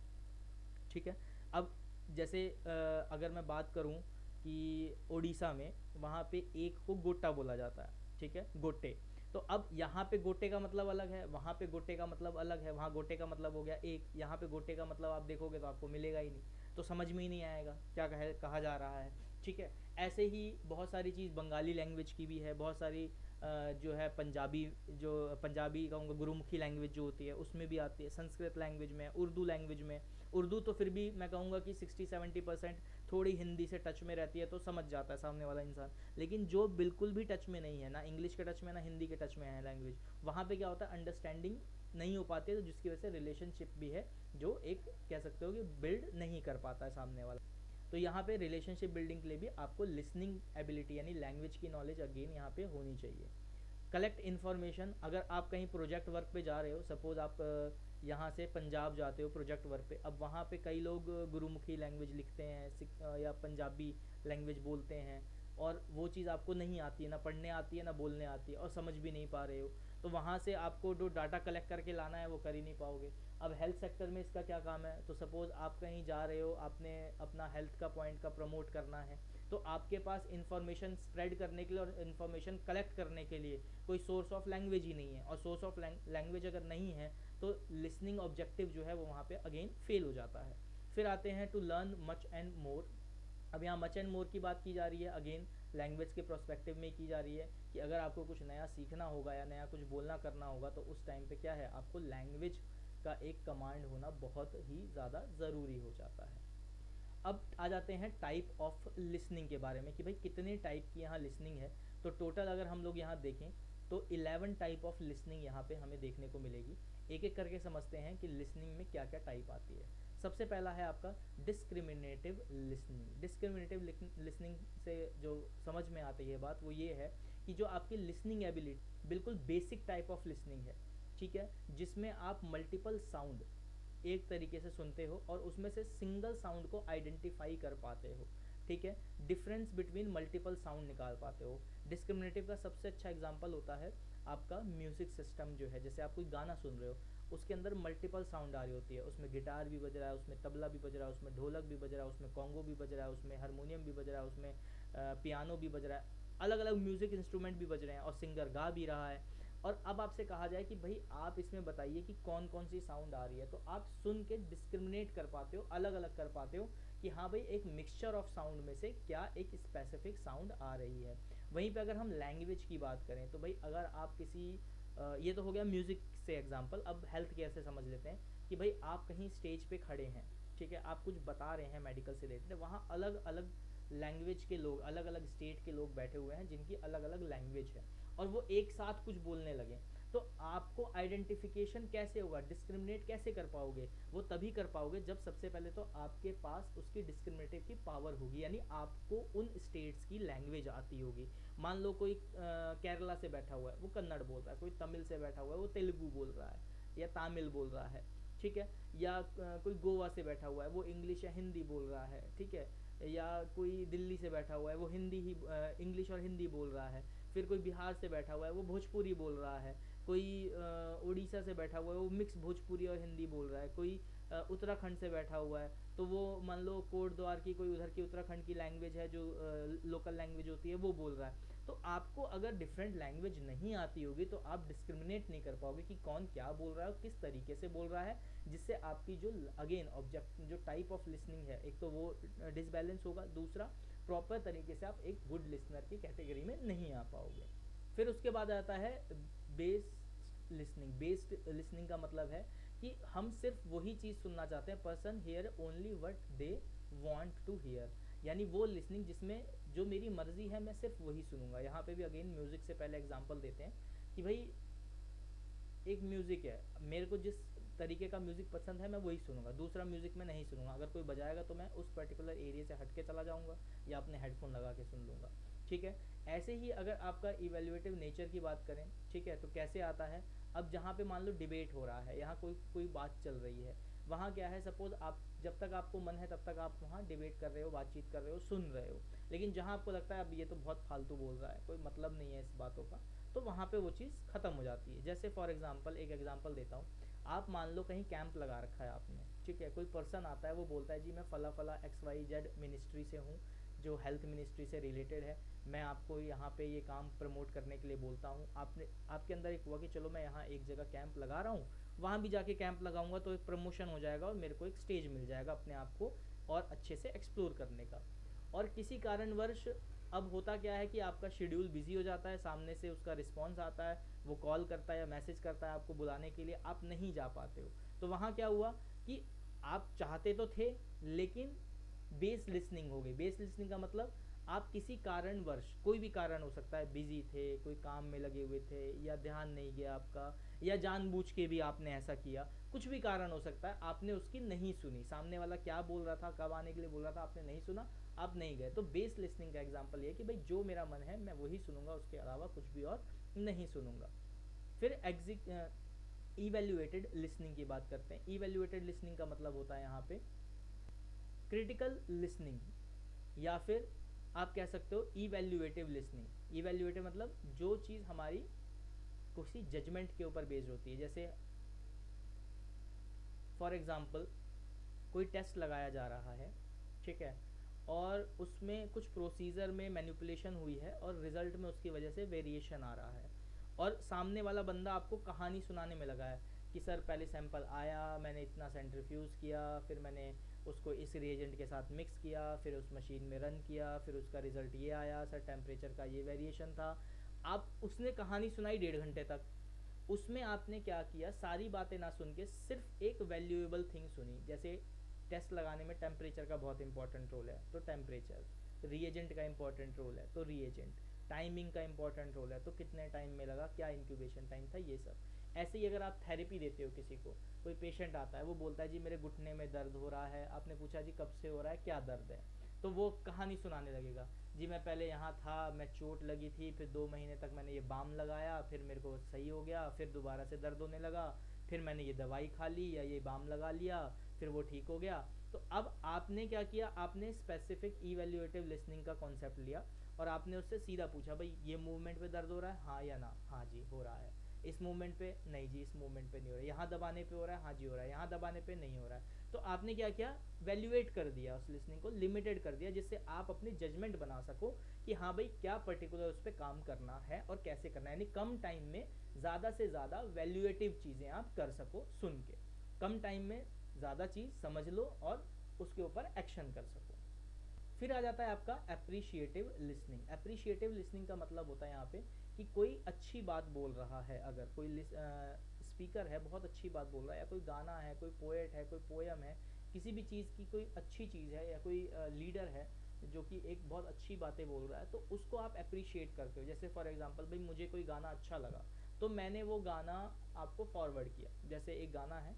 S1: ठीक है। अब जैसे अगर मैं बात करूं कि उड़ीसा में वहाँ पे एक को गोटा बोला जाता है, ठीक है, गोटे। तो अब यहाँ पे गोटे का मतलब अलग है, वहाँ पे गोटे का मतलब अलग है, वहाँ गोटे का मतलब हो गया एक, यहाँ पे गोटे का मतलब आप देखोगे तो आपको मिलेगा ही नहीं, तो समझ में ही नहीं आएगा क्या कहा जा रहा है, ठीक है। ऐसे ही बहुत सारी चीज़ बंगाली लैंग्वेज की भी है, बहुत सारी जो है पंजाबी, जो पंजाबी कहूँगा गुरुमुखी लैंग्वेज जो होती है उसमें भी आती है, संस्कृत लैंग्वेज में, उर्दू लैंग्वेज में। उर्दू तो फिर भी मैं कहूँगा कि 60-70% थोड़ी हिंदी से टच में रहती है तो समझ जाता है सामने वाला इंसान, लेकिन जो बिल्कुल भी टच में नहीं है, ना इंग्लिश के टच में ना हिंदी के टच में है लैंग्वेज, वहाँ पे क्या होता है अंडरस्टैंडिंग नहीं हो पाती है, तो जिसकी वजह से रिलेशनशिप भी है जो एक कह सकते हो कि बिल्ड नहीं कर पाता है सामने वाला। तो यहाँ पे रिलेशनशिप बिल्डिंग के लिए भी आपको लिसनिंग एबिलिटी यानी लैंग्वेज की नॉलेज अगेन यहाँ पे होनी चाहिए। कलेक्ट इन्फॉर्मेशन, अगर आप कहीं प्रोजेक्ट वर्क पे जा रहे हो, सपोज़ आप यहाँ से पंजाब जाते हो प्रोजेक्ट वर्क पे, अब वहाँ पे कई लोग गुरुमुखी लैंग्वेज लिखते हैं या पंजाबी लैंग्वेज बोलते हैं, और वो चीज़ आपको नहीं आती है, ना पढ़ने आती है ना बोलने आती है, और समझ भी नहीं पा रहे हो, तो वहाँ से आपको जो डाटा कलेक्ट करके लाना है वो कर ही नहीं पाओगे। अब हेल्थ सेक्टर में इसका क्या काम है, तो सपोज़ आप कहीं जा रहे हो, आपने अपना हेल्थ का पॉइंट का प्रमोट करना है, तो आपके पास इन्फॉर्मेशन स्प्रेड करने के लिए और इन्फॉर्मेशन कलेक्ट करने के लिए कोई सोर्स ऑफ लैंग्वेज ही नहीं है, और सोर्स ऑफ लैंग्वेज अगर नहीं है तो लिसनिंग ऑब्जेक्टिव जो है वो वहाँ पे अगेन फेल हो जाता है। फिर आते हैं to learn much and more. अब यहाँ मच एंड मोर की बात की जा रही है, अगेन लैंग्वेज के प्रोस्पेक्टिव में की जा रही है कि अगर आपको कुछ नया सीखना होगा या नया कुछ बोलना करना होगा तो उस टाइम पे क्या है, आपको लैंग्वेज का एक कमांड होना बहुत ही ज़्यादा ज़रूरी हो जाता है। अब आ जाते हैं टाइप ऑफ लिसनिंग के बारे में कि भाई कितने टाइप की यहाँ लिसनिंग है। तो टोटल अगर हम लोग यहाँ देखें तो 11 टाइप ऑफ लिसनिंग यहाँ पे हमें देखने को मिलेगी। एक एक करके समझते हैं कि लिसनिंग में क्या क्या टाइप आती है। सबसे पहला है आपका डिस्क्रिमिनेटिव लिसनिंग। डिस्क्रिमिनेटिव लिसनिंग से जो समझ में आती है बात वो ये है कि जो आपकी लिसनिंग एबिलिटी बिल्कुल बेसिक टाइप ऑफ लिसनिंग है, ठीक है, जिसमें आप मल्टीपल साउंड एक तरीके से सुनते हो और उसमें से सिंगल साउंड को आइडेंटिफाई कर पाते हो, ठीक है, डिफरेंस बिटवीन मल्टीपल साउंड निकाल पाते हो। डिस्क्रिमिनेटिव का सबसे अच्छा एग्जांपल होता है आपका म्यूजिक सिस्टम जो है, जैसे आप कोई गाना सुन रहे हो, उसके अंदर मल्टीपल साउंड आ रही होती है, उसमें गिटार भी बज रहा है, उसमें तबला भी बज रहा है, उसमें ढोलक भी बज रहा है, उसमें कॉन्गो भी बज रहा है, उसमें हारमोनियम भी बज रहा है, उसमें पियानो भी बज रहा है, अलग अलग म्यूजिक इंस्ट्रूमेंट भी बज रहे हैं और सिंगर गा भी रहा है। और अब आपसे कहा जाए कि भाई आप इसमें बताइए कि कौन कौन सी साउंड आ रही है, तो आप सुन के डिस्क्रिमिनेट कर पाते हो, अलग अलग कर पाते हो कि हाँ भाई एक मिक्सचर ऑफ साउंड में से क्या एक स्पेसिफिक साउंड आ रही है। वहीं पे अगर हम लैंग्वेज की बात करें तो भाई अगर आप किसी ये तो हो गया म्यूज़िक से एग्जांपल, अब हेल्थ केयर से समझ लेते हैं कि भाई आप कहीं स्टेज पे खड़े हैं, ठीक है, आप कुछ बता रहे हैं मेडिकल से रिलेटेड, वहाँ अलग अलग लैंग्वेज के लोग, अलग अलग स्टेट के लोग बैठे हुए हैं जिनकी अलग अलग लैंग्वेज है और वो एक साथ कुछ बोलने लगे, तो आपको आइडेंटिफिकेशन कैसे होगा, डिस्क्रिमिनेट कैसे कर पाओगे? वो तभी कर पाओगे जब सबसे पहले तो आपके पास उसकी डिस्क्रिमिनेटिव की पावर होगी, यानी आपको उन स्टेट्स की लैंग्वेज आती होगी। मान लो कोई केरला से बैठा हुआ है, वो कन्नड़ बोल रहा है, कोई तमिल से बैठा हुआ है, वो तेलुगु बोल रहा है या तमिल बोल रहा है, ठीक है, या कोई गोवा से बैठा हुआ है, वो इंग्लिश या हिंदी बोल रहा है, ठीक है, या कोई दिल्ली से बैठा हुआ है, वो हिंदी ही इंग्लिश और हिंदी बोल रहा है, फिर कोई बिहार से बैठा हुआ है, वो भोजपुरी बोल रहा है, कोई उड़ीसा से बैठा हुआ है, वो मिक्स भोजपुरी और हिंदी बोल रहा है, कोई उत्तराखंड से बैठा हुआ है, तो वो मान लो कोट द्वार की कोई उधर की उत्तराखंड की लैंग्वेज है जो लोकल लैंग्वेज होती है वो बोल रहा है। तो आपको अगर डिफरेंट लैंग्वेज नहीं आती होगी तो आप डिस्क्रिमिनेट नहीं कर पाओगे कि कौन क्या बोल रहा है और किस तरीके से बोल रहा है, जिससे आपकी जो अगेन ऑब्जेक्ट जो टाइप ऑफ लिसनिंग है, एक तो वो डिसबैलेंस होगा, दूसरा प्रॉपर तरीके से आप एक गुड लिसनर की कैटेगरी में नहीं आ पाओगे। फिर उसके बाद आता है बेस लिसनिंग। बेस्ड लिसनिंग का मतलब है कि हम सिर्फ वही चीज़ सुनना चाहते हैं, person hear only what they want to hear, यानी वो लिसनिंग जिसमें जो मेरी मर्जी है मैं सिर्फ वही सुनूंगा। यहाँ पे भी अगेन म्यूजिक से पहले एग्जांपल देते हैं कि भाई एक म्यूज़िक है, मेरे को जिस तरीके का म्यूज़िक पसंद है मैं वही सुनूंगा, दूसरा म्यूज़िक मैं नहीं सुनूंगा, अगर कोई बजाएगा तो मैं उस पर्टिकुलर एरिया से हट के चला जाऊंगा या अपने हेडफोन लगा के सुन लूँगा, ठीक है। ऐसे ही अगर आपका इवेल्युएटिव नेचर की बात करें, ठीक है, तो कैसे आता है, अब जहाँ पे मान लो डिबेट हो रहा है, यहाँ कोई कोई बात चल रही है, वहाँ क्या है, सपोज आप जब तक आपको मन है तब तक आप वहाँ डिबेट कर रहे हो, बातचीत कर रहे हो, सुन रहे हो, लेकिन जहाँ आपको लगता है अब ये तो बहुत फालतू बोल रहा है, कोई मतलब नहीं है इस बातों का, तो वहाँ पे वो चीज़ ख़त्म हो जाती है। जैसे फॉर एग्जांपल एक एग्जांपल देता हूँ, आप मान लो कहीं कैंप लगा रखा है आपने, ठीक है, कोई पर्सन आता है वो बोलता है जी मैं फला फला XYZ मिनिस्ट्री से हूँ जो हेल्थ मिनिस्ट्री से रिलेटेड है, मैं आपको यहाँ पे ये काम प्रमोट करने के लिए बोलता हूँ। आपने आपके अंदर एक हुआ कि चलो मैं यहाँ एक जगह कैंप लगा रहा हूँ, वहाँ भी जाके कैंप लगाऊंगा तो एक प्रमोशन हो जाएगा और मेरे को एक स्टेज मिल जाएगा अपने आप को और अच्छे से एक्सप्लोर करने का। और किसी कारणवश अब होता क्या है कि आपका शेड्यूल बिजी हो जाता है, सामने से उसका रिस्पॉन्स आता है, वो कॉल करता है या मैसेज करता है आपको बुलाने के लिए, आप नहीं जा पाते हो। तो वहाँ क्या हुआ कि आप चाहते तो थे लेकिन बेस लिसनिंग हो गई। बेस लिसनिंग का मतलब आप किसी कारणवश, कोई भी कारण हो सकता है, बिजी थे, कोई काम में लगे हुए थे, या ध्यान नहीं गया आपका, या जानबूझ के भी आपने ऐसा किया, कुछ भी कारण हो सकता है, आपने उसकी नहीं सुनी, सामने वाला क्या बोल रहा था, कब आने के लिए बोल रहा था, आपने नहीं सुना, आप नहीं गए। तो बेस लिसनिंग का एग्जाम्पल ये कि भाई जो मेरा मन है मैं वही सुनूंगा, उसके अलावा कुछ भी और नहीं सुनूंगा। फिर इवेल्युएटेड लिसनिंग की बात करते हैं। इवेल्युएटेड लिसनिंग का मतलब होता है यहाँ पे क्रिटिकल लिसनिंग, या फिर आप कह सकते हो इवेल्युएटिव लिसनिंग। इवेल्युएटिव मतलब जो चीज़ हमारी किसी जजमेंट के ऊपर बेस्ड होती है। जैसे फॉर एग्जांपल कोई टेस्ट लगाया जा रहा है, ठीक है, और उसमें कुछ प्रोसीजर में मैनिपुलेशन हुई है और रिजल्ट में उसकी वजह से वेरिएशन आ रहा है, और सामने वाला बंदा आपको कहानी सुनाने में लगा है कि सर पहले सैंपल आया, मैंने इतना सेंट्रीफ्यूज किया, फिर मैंने उसको इस रिएजेंट के साथ मिक्स किया, फिर उस मशीन में रन किया, फिर उसका रिजल्ट ये आया, सर टेम्परेचर का ये वेरिएशन था। आप उसने कहानी सुनाई 1.5 घंटे तक, उसमें आपने क्या किया, सारी बातें ना सुन के सिर्फ एक वैल्यूएबल थिंग सुनी। जैसे टेस्ट लगाने में टेम्परेचर का बहुत इंपॉर्टेंट रोल है तो टेम्परेचर, रिएजेंट का इंपॉर्टेंट रोल है तो रिएजेंट, टाइमिंग का इंपॉर्टेंट रोल है तो कितने टाइम में लगा, क्या इंक्यूबेशन टाइम था, ये सब। ऐसे ही अगर आप थेरेपी देते हो किसी को, कोई पेशेंट आता है वो बोलता है जी मेरे घुटने में दर्द हो रहा है, आपने पूछा जी कब से हो रहा है, क्या दर्द है, तो वो कहानी सुनाने लगेगा, जी मैं पहले यहाँ था, मैं चोट लगी थी, फिर 2 महीने तक मैंने ये बाम लगाया, फिर मेरे को सही हो गया, फिर दोबारा से दर्द होने लगा, फिर मैंने ये दवाई खा ली या ये बाम लगा लिया, फिर वो ठीक हो गया। तो अब आपने क्या किया, आपने स्पेसिफिक इवेल्युएटिव लिसनिंग का कॉन्सेप्ट लिया और आपने उससे सीधा पूछा भाई ये मूवमेंट पे दर्द हो रहा है, हाँ या ना, हाँ जी हो रहा है, इस मूवमेंट पे नहीं जी, इस मूवमेंट पे नहीं हो रहा है, यहाँ दबाने पे हो रहा है, हाँ जी हो रहा है, यहाँ दबाने पे नहीं हो रहा है। तो आपने क्या किया, वैल्यूएट कर दिया उस लिसनिंग को, लिमिटेड कर दिया, जिससे आप अपनी जजमेंट बना सको कि हाँ भाई क्या पर्टिकुलर उस पर काम करना है और कैसे करना है, यानी कम टाइम में ज़्यादा से ज़्यादा वैल्यूएटिव चीज़ें आप कर सको सुन के, कम टाइम में ज़्यादा चीज़ समझ लो और उसके ऊपर एक्शन कर सको। फिर आ जाता है आपका अप्रिशिएटिव लिसनिंग। अप्रिशिएटिव लिसनिंग का मतलब होता है यहाँ पे कि कोई अच्छी बात बोल रहा है, अगर कोई स्पीकर है बहुत अच्छी बात बोल रहा है, या कोई गाना है, कोई पोएट है, कोई पोएम है, किसी भी चीज़ की कोई अच्छी चीज़ है, या कोई लीडर है जो कि एक बहुत अच्छी बातें बोल रहा है, तो उसको आप अप्रिशिएट करते हो। जैसे फॉर एग्जांपल भाई मुझे कोई गाना अच्छा लगा तो मैंने वो गाना आपको फॉरवर्ड किया। जैसे एक गाना है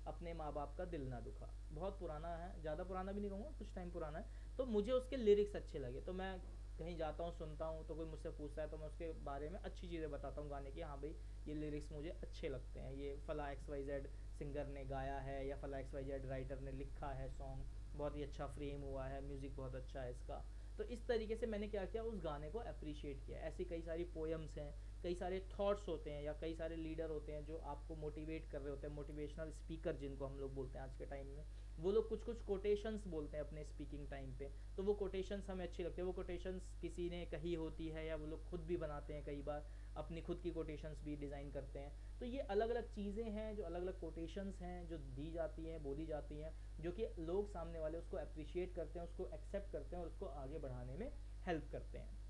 S1: अपने माँ बाप का दिल ना दुखा, बहुत पुराना है, ज़्यादा पुराना भी नहीं कहूँगा, कुछ टाइम पुराना है, तो मुझे उसके लिरिक्स अच्छे लगे, तो मैं कहीं जाता हूँ सुनता हूँ तो कोई मुझसे पूछता है तो मैं उसके बारे में अच्छी चीज़ें बताता हूँ गाने की, हाँ भाई ये लिरिक्स मुझे अच्छे लगते हैं, ये फला एक्स वाई जेड सिंगर ने गाया है या फला एक्स वाई जेड राइटर ने लिखा है सॉन्ग, बहुत ही अच्छा फ्रेम हुआ है, म्यूज़िक बहुत अच्छा है इसका। तो इस तरीके से मैंने क्या किया, उस गाने को अप्रिशिएट किया। ऐसी कई सारी पोएम्स हैं, कई सारे थॉट्स होते हैं, या कई सारे लीडर होते हैं जो आपको मोटिवेट कर रहे होते हैं, मोटिवेशनल स्पीकर जिनको हम लोग बोलते हैं आज के टाइम में, वो लोग कुछ कुछ कोटेशंस बोलते हैं अपने स्पीकिंग टाइम पे, तो वो कोटेशंस हमें अच्छी लगती है। वो कोटेशंस किसी ने कही होती है या वो लोग खुद भी बनाते हैं, कई बार अपनी खुद की कोटेशंस भी डिज़ाइन करते हैं। तो ये अलग अलग चीज़ें हैं जो अलग अलग कोटेशंस हैं जो दी जाती हैं, बोली जाती हैं, जो कि लोग सामने वाले उसको अप्रिशिएट करते हैं, उसको एक्सेप्ट करते हैं और उसको आगे बढ़ाने में हेल्प करते हैं।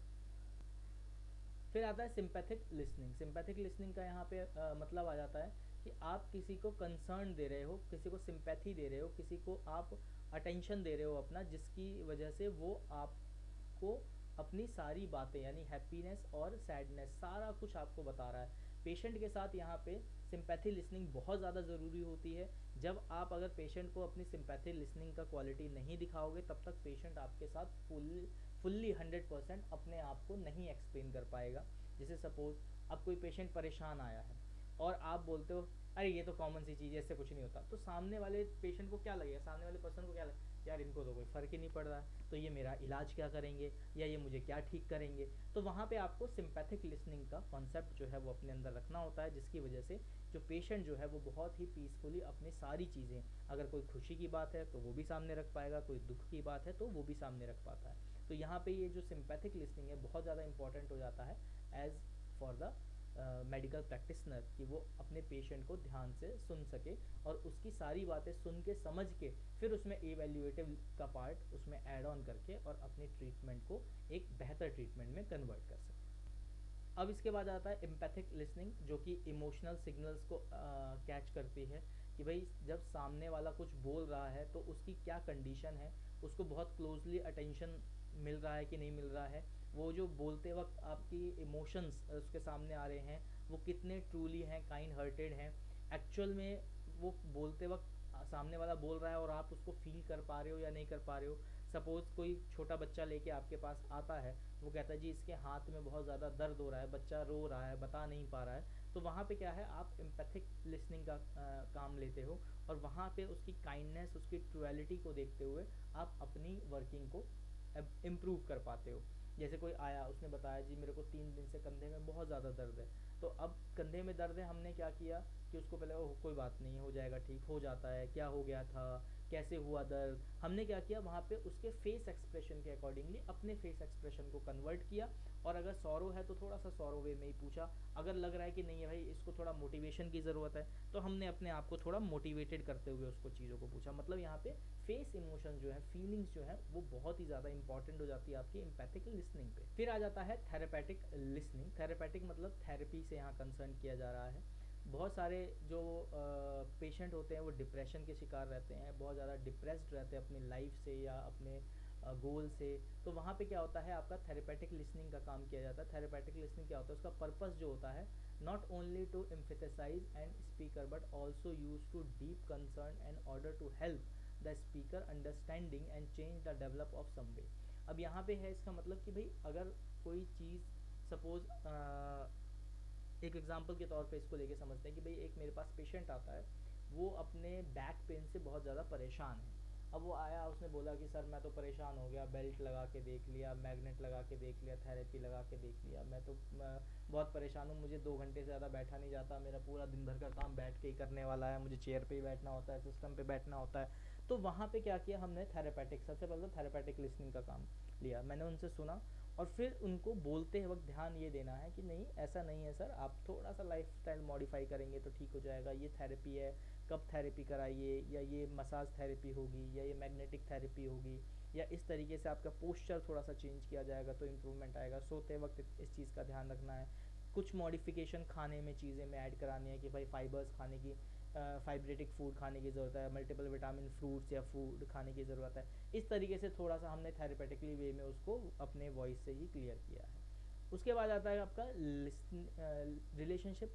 S1: फिर आता है सिंपैथिक लिसनिंग। सिंपैथिक लिसनिंग का यहाँ पे मतलब आ जाता है कि आप किसी को कंसर्न दे रहे हो, किसी को सिंपैथी दे रहे हो, किसी को आप अटेंशन दे रहे हो अपना, जिसकी वजह से वो आपको अपनी सारी बातें यानी हैप्पीनेस और सैडनेस सारा कुछ आपको बता रहा है। पेशेंट के साथ यहाँ पे सिंपैथी लिसनिंग बहुत ज़्यादा ज़रूरी होती है। जब आप अगर पेशेंट को अपनी सिंपैथी लिसनिंग का क्वालिटी नहीं दिखाओगे तब तक पेशेंट आपके साथ फुल्ली 100% अपने आप को नहीं एक्सप्लेन कर पाएगा। जैसे सपोज अब कोई पेशेंट परेशान आया है और आप बोलते हो अरे ये तो कॉमन सी चीज़ है, इससे कुछ नहीं होता, तो सामने वाले पेशेंट को क्या लगेगा, सामने वाले पर्सन को क्या लगेगा, यार इनको तो कोई फ़र्क ही नहीं पड़ रहा है, तो ये मेरा इलाज क्या करेंगे या ये मुझे क्या ठीक करेंगे। तो वहाँ पे आपको सिंपैथिक लिसनिंग का कॉन्सेप्ट जो है वो अपने अंदर रखना होता है, जिसकी वजह से जो पेशेंट जो है वो बहुत ही पीसफुली अपनी सारी चीज़ें, अगर कोई खुशी की बात है तो वो भी सामने रख पाएगा, कोई दुख की बात है तो वो भी सामने रख पाता है। तो यहाँ पे ये जो सिंपैथिक लिसनिंग है बहुत ज़्यादा इंपॉर्टेंट हो जाता है as for the medical practitioner, कि वो अपने पेशेंट को ध्यान से सुन सके और उसकी सारी बातें सुन के समझ के फिर उसमें एवेल्यूएटिव का पार्ट उसमें ऐड ऑन करके और अपनी ट्रीटमेंट को एक बेहतर ट्रीटमेंट में कन्वर्ट कर सके। अब इसके बाद आता है एम्पैथिक लिसनिंग, जो कि इमोशनल सिग्नल्स को कैच करती है कि भाई जब सामने वाला कुछ बोल रहा है तो उसकी क्या कंडीशन है, उसको बहुत क्लोजली अटेंशन मिल रहा है कि नहीं मिल रहा है, वो जो बोलते वक्त आपकी इमोशंस उसके सामने आ रहे हैं वो कितने ट्रूली हैं, काइंड हार्टेड हैं, एक्चुअल में वो बोलते वक्त सामने वाला बोल रहा है और आप उसको फील कर पा रहे हो या नहीं कर पा रहे हो। सपोज़ कोई छोटा बच्चा लेके आपके पास आता है, वो कहता है जी इसके हाथ में बहुत ज़्यादा दर्द हो रहा है, बच्चा रो रहा है, बता नहीं पा रहा है, तो वहाँ पे क्या है, आप एम्पैथिक लिसनिंग का काम लेते हो और वहाँ पे उसकी काइंडनेस, उसकी ट्रुअलिटी को देखते हुए आप अपनी वर्किंग को इम्प्रूव कर पाते हो। जैसे कोई आया, उसने बताया जी मेरे को 3 दिन से कंधे में बहुत ज़्यादा दर्द है, तो अब कंधे में दर्द है, हमने क्या किया कि उसको पहले ओह कोई बात नहीं, हो जाएगा, ठीक हो जाता है, क्या हो गया था, कैसे हुआ दर्द, हमने क्या किया वहाँ पे उसके फेस एक्सप्रेशन के अकॉर्डिंगली अपने फेस एक्सप्रेशन को कन्वर्ट किया, और अगर सॉरो है तो थोड़ा सा सॉरो वे में ही पूछा, अगर लग रहा है कि नहीं है भाई इसको थोड़ा मोटिवेशन की ज़रूरत है तो हमने अपने आप को थोड़ा मोटिवेटेड करते हुए उसको चीज़ों को पूछा। मतलब यहाँ पे फेस इमोशन जो है, फीलिंग्स जो है वो बहुत ही ज़्यादा इंपॉर्टेंट हो जाती है आपकी एम्पैथिक लिसनिंग पे। फिर आ जाता है थेरेपेटिक लिसनिंग। थेरेपेटिक मतलब थेरेपी से यहाँ कंसर्न किया जा रहा है। बहुत सारे जो पेशेंट होते हैं वो डिप्रेशन के शिकार रहते हैं, बहुत ज़्यादा डिप्रेस्ड रहते हैं अपनी लाइफ से या अपने गोल से, तो वहाँ पे क्या होता है, आपका थेरेपेटिक लिसनिंग का काम किया जाता है। थेरेपेटिक लिसनिंग क्या होता है, उसका पर्पस जो होता है, not only to emphasise and speaker but also use to deep concern and order to help the speaker understanding and change the develop of some way. अब यहाँ पे है इसका मतलब कि भाई अगर कोई चीज़ सपोज एक एग्जांपल के तौर पे इसको लेके समझते हैं कि भाई एक मेरे पास पेशेंट आता है, वो अपने बैक पेन से बहुत ज़्यादा परेशान है। अब वो आया, उसने बोला कि सर मैं तो परेशान हो गया, बेल्ट लगा के देख लिया, मैग्नेट लगा के देख लिया, थेरेपी लगा के देख लिया, मैं तो बहुत परेशान हूँ, मुझे 2 घंटे से ज़्यादा बैठा नहीं जाता, मेरा पूरा दिन भर का काम बैठ के ही करने वाला है, मुझे चेयर पे ही बैठना होता है, सिस्टम पे बैठना होता है। तो वहाँ पे क्या किया हमने, थेरेपेटिक, सबसे पहले तो थेरेपेटिक लिसनिंग का काम लिया। मैंने उनसे सुना और फिर उनको बोलते वक्त ध्यान ये देना है कि नहीं ऐसा नहीं है सर, आप थोड़ा सा लाइफ स्टाइल मॉडिफाई करेंगे तो ठीक हो जाएगा, ये थेरेपी है, कब थेरेपी कराइए, या ये मसाज थेरेपी होगी, या ये मैग्नेटिक थेरेपी होगी, या इस तरीके से आपका पोस्चर थोड़ा सा चेंज किया जाएगा तो इम्प्रूवमेंट आएगा। सोते वक्त इस चीज़ का ध्यान रखना है। कुछ मॉडिफिकेशन खाने में चीज़ें में ऐड करानी है कि भाई फाइबर्स खाने की, फाइब्रेटिक फूड खाने की ज़रूरत है, मल्टीपल विटामिन फ्रूट्स या फूड खाने की ज़रूरत है। इस तरीके से थोड़ा सा हमने थेरेपेटिकली वे में उसको अपने वॉइस से ही क्लियर किया है। उसके बाद आता है आपका रिलेशनशिप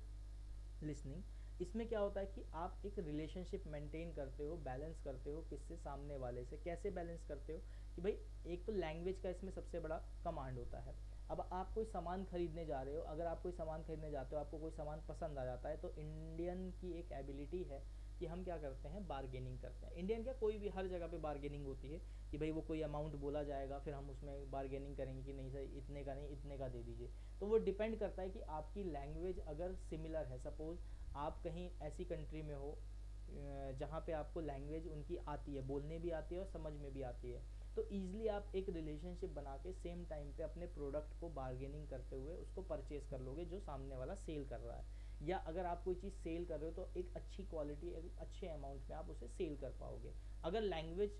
S1: लिसनिंग। इसमें क्या होता है कि आप एक रिलेशनशिप मेंटेन करते हो, बैलेंस करते हो, किससे, सामने वाले से। कैसे बैलेंस करते हो कि भाई एक तो लैंग्वेज का इसमें सबसे बड़ा कमांड होता है। अब आप कोई सामान खरीदने जा रहे हो, अगर आप कोई सामान खरीदने जाते हो, आपको कोई सामान पसंद आ जाता है, तो इंडियन की एक एबिलिटी है कि हम क्या करते हैं, बार्गेनिंग करते हैं। इंडियन क्या, कोई भी हर जगह पे बार्गेनिंग होती है कि भाई वो कोई अमाउंट बोला जाएगा, फिर हम उसमें बार्गेनिंग करेंगे कि नहीं सर इतने का नहीं, इतने का दे दीजिए। तो वो डिपेंड करता है कि आपकी लैंग्वेज अगर सिमिलर है, सपोज़ आप कहीं ऐसी कंट्री में हो जहाँ पे आपको लैंग्वेज उनकी आती है, बोलने भी आती है और समझ में भी आती है, तो ईजिली आप एक रिलेशनशिप बना के सेम टाइम पे अपने प्रोडक्ट को बार्गेनिंग करते हुए उसको परचेज कर लोगे जो सामने वाला सेल कर रहा है। या अगर आप कोई चीज़ सेल कर रहे हो तो एक अच्छी क्वालिटी, एक अच्छे अमाउंट में आप उसे सेल कर पाओगे। अगर लैंग्वेज